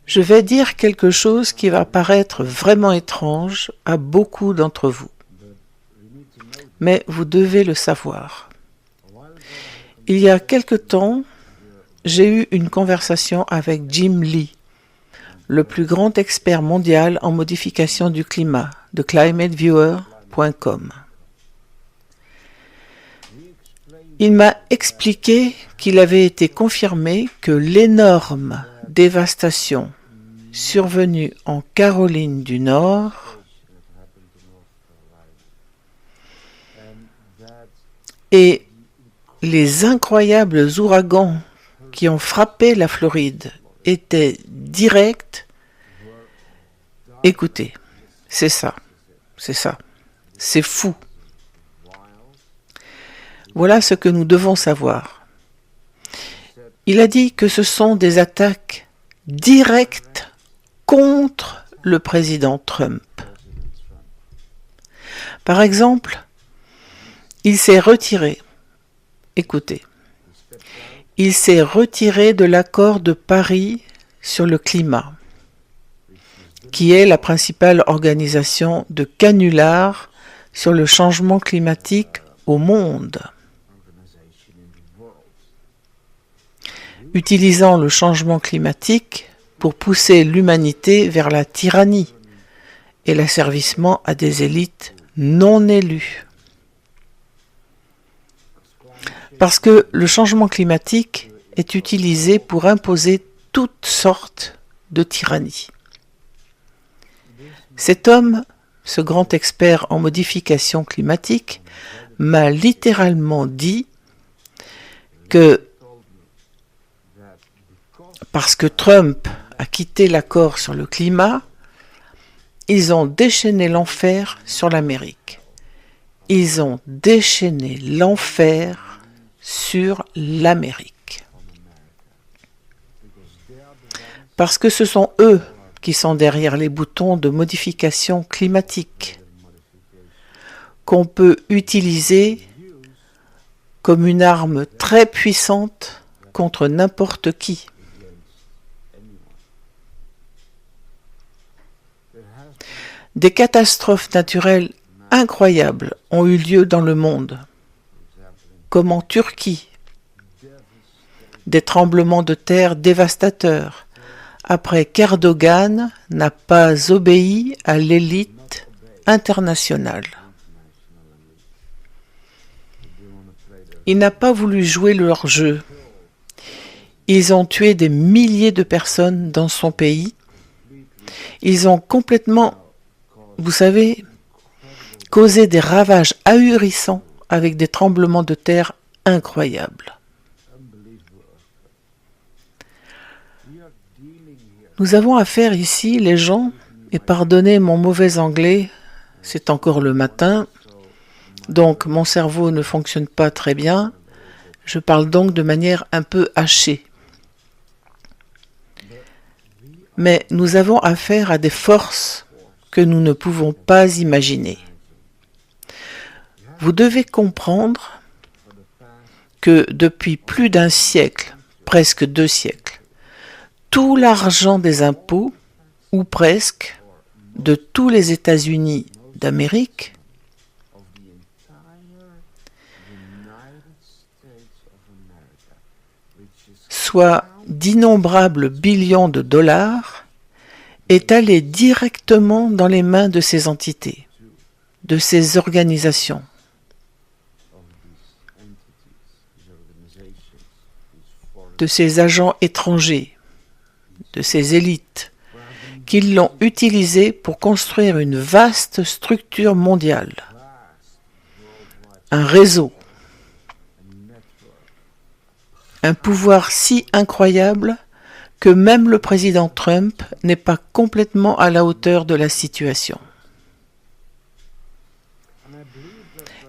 Je vais dire quelque chose qui va paraître vraiment étrange à beaucoup d'entre vous, mais vous devez le savoir. Il y a quelque temps, j'ai eu une conversation avec Jim Lee, le plus grand expert mondial en modification du climat, de climateviewer.com. Il m'a expliqué qu'il avait été confirmé que l'énorme dévastation survenue en Caroline du Nord et les incroyables ouragans qui ont frappé la Floride étaient directs. Écoutez, c'est ça, c'est fou. Voilà ce que nous devons savoir. Il a dit que ce sont des attaques directes contre le président Trump. Par exemple, il s'est retiré. Écoutez, il s'est retiré de l'accord de Paris sur le climat, qui est la principale organisation de canulars sur le changement climatique au monde. Utilisant le changement climatique pour pousser l'humanité vers la tyrannie et l'asservissement à des élites non élues. Parce que le changement climatique est utilisé pour imposer toutes sortes de tyrannies. Cet homme, ce grand expert en modification climatique, m'a littéralement dit que parce que Trump a quitté l'accord sur le climat, ils ont déchaîné l'enfer sur l'Amérique. Ils ont déchaîné l'enfer sur l'Amérique. Parce que ce sont eux qui sont derrière les boutons de modification climatique qu'on peut utiliser comme une arme très puissante contre n'importe qui. Des catastrophes naturelles incroyables ont eu lieu dans le monde, comme en Turquie. Des tremblements de terre dévastateurs, après qu'Erdogan n'a pas obéi à l'élite internationale. Il n'a pas voulu jouer leur jeu. Ils ont tué des milliers de personnes dans son pays. Ils ont complètement, vous savez, causé des ravages ahurissants avec des tremblements de terre incroyables. Nous avons affaire ici, les gens, et pardonnez mon mauvais anglais, c'est encore le matin, donc mon cerveau ne fonctionne pas très bien, je parle donc de manière un peu hachée. Mais nous avons affaire à des forces que nous ne pouvons pas imaginer. Vous devez comprendre que depuis plus d'un siècle, presque 2 siècles, tout l'argent des impôts, ou presque, de tous les États-Unis d'Amérique, soit d'innombrables billions de dollars, est allé directement dans les mains de ces entités, de ces organisations. De ces agents étrangers, de ces élites, qui l'ont utilisé pour construire une vaste structure mondiale, un réseau, un pouvoir si incroyable que même le président Trump n'est pas complètement à la hauteur de la situation.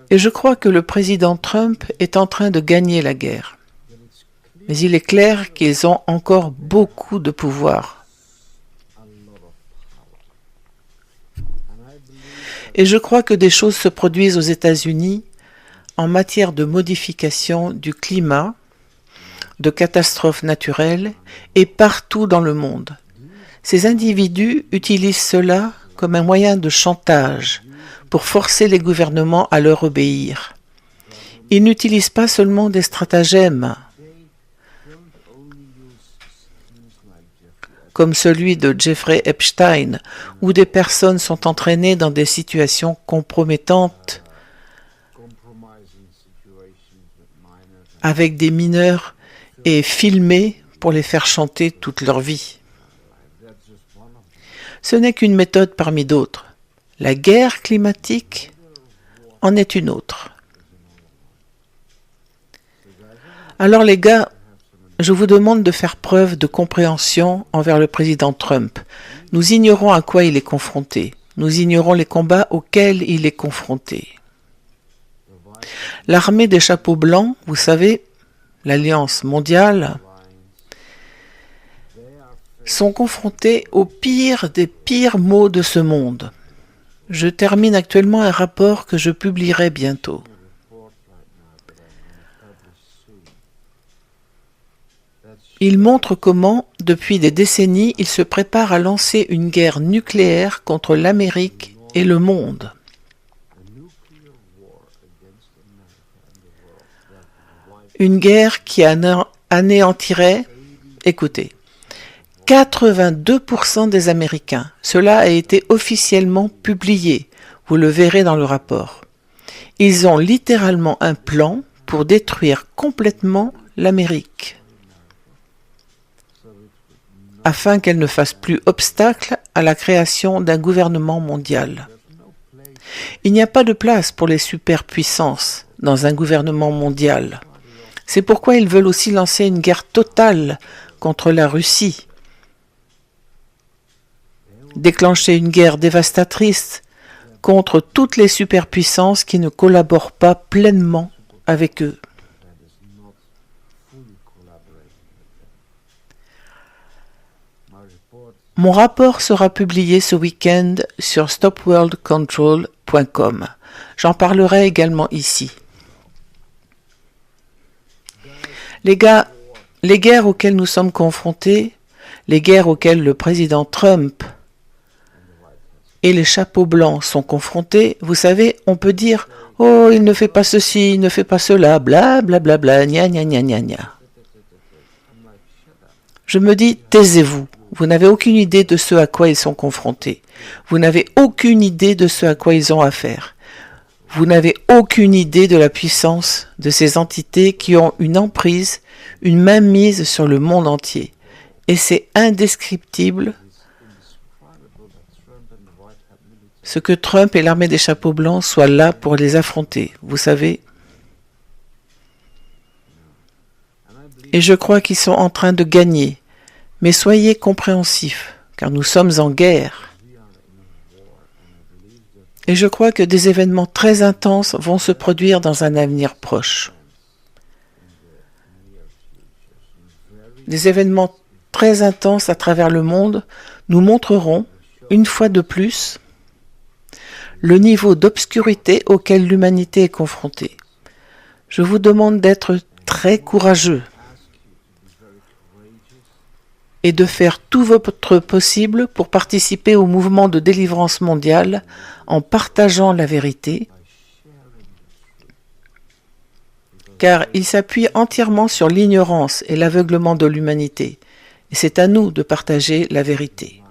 Et je crois que le président Trump est en train de gagner la guerre. Mais il est clair qu'ils ont encore beaucoup de pouvoir. Et je crois que des choses se produisent aux États-Unis en matière de modification du climat de catastrophes naturelles et partout dans le monde. Ces individus utilisent cela comme un moyen de chantage pour forcer les gouvernements à leur obéir. Ils n'utilisent pas seulement des stratagèmes comme celui de Jeffrey Epstein, où des personnes sont entraînées dans des situations compromettantes avec des mineurs et filmées pour les faire chanter toute leur vie. Ce n'est qu'une méthode parmi d'autres. La guerre climatique en est une autre. Alors les gars, je vous demande de faire preuve de compréhension envers le président Trump. Nous ignorons à quoi il est confronté. Nous ignorons les combats auxquels il est confronté. L'armée des chapeaux blancs, vous savez, l'Alliance mondiale, sont confrontés au pire des pires maux de ce monde. Je termine actuellement un rapport que je publierai bientôt. Il montre comment, depuis des décennies, il se prépare à lancer une guerre nucléaire contre l'Amérique et le monde. Une guerre qui anéantirait, écoutez, 82% des Américains. Cela a été officiellement publié. Vous le verrez dans le rapport. Ils ont littéralement un plan pour détruire complètement l'Amérique, afin qu'elle ne fasse plus obstacle à la création d'un gouvernement mondial. Il n'y a pas de place pour les superpuissances dans un gouvernement mondial. C'est pourquoi ils veulent aussi lancer une guerre totale contre la Russie, déclencher une guerre dévastatrice contre toutes les superpuissances qui ne collaborent pas pleinement avec eux. Mon rapport sera publié ce week-end sur stopworldcontrol.com. J'en parlerai également ici. Les gars, les guerres auxquelles nous sommes confrontés, les guerres auxquelles le président Trump et les chapeaux blancs sont confrontés, vous savez, on peut dire « Oh, il ne fait pas ceci, il ne fait pas cela, bla bla bla bla, gna gna gna gna gna ». Je me dis « Taisez-vous ». Vous n'avez aucune idée de ce à quoi ils sont confrontés. Vous n'avez aucune idée de ce à quoi ils ont affaire. Vous n'avez aucune idée de la puissance de ces entités qui ont une emprise, une mainmise sur le monde entier. Et c'est indescriptible ce que Trump et l'armée des chapeaux blancs soient là pour les affronter. Vous savez. Et je crois qu'ils sont en train de gagner. Mais soyez compréhensifs, car nous sommes en guerre. Et je crois que des événements très intenses vont se produire dans un avenir proche. Des événements très intenses à travers le monde nous montreront, une fois de plus, le niveau d'obscurité auquel l'humanité est confrontée. Je vous demande d'être très courageux et de faire tout votre possible pour participer au mouvement de délivrance mondiale en partageant la vérité, car il s'appuie entièrement sur l'ignorance et l'aveuglement de l'humanité, et c'est à nous de partager la vérité.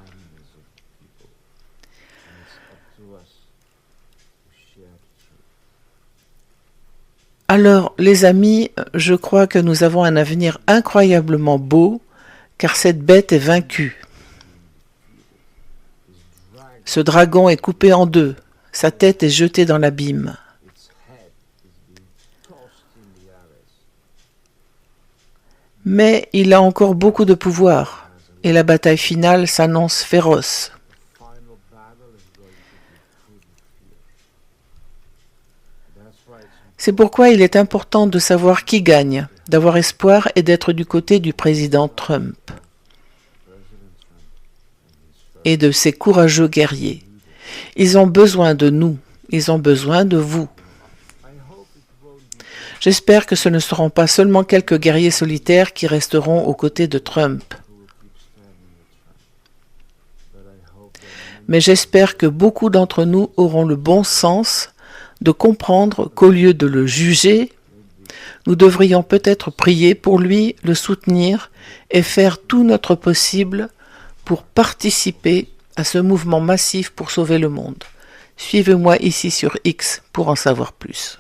Alors, les amis, je crois que nous avons un avenir incroyablement beau, car cette bête est vaincue. Ce dragon est coupé en deux, sa tête est jetée dans l'abîme. Mais il a encore beaucoup de pouvoir, et la bataille finale s'annonce féroce. C'est pourquoi il est important de savoir qui gagne, d'avoir espoir et d'être du côté du président Trump et de ses courageux guerriers. Ils ont besoin de nous, ils ont besoin de vous. J'espère que ce ne seront pas seulement quelques guerriers solitaires qui resteront aux côtés de Trump. Mais j'espère que beaucoup d'entre nous auront le bon sens de comprendre qu'au lieu de le juger, nous devrions peut-être prier pour lui, le soutenir et faire tout notre possible pour participer à ce mouvement massif pour sauver le monde. Suivez-moi ici sur X pour en savoir plus.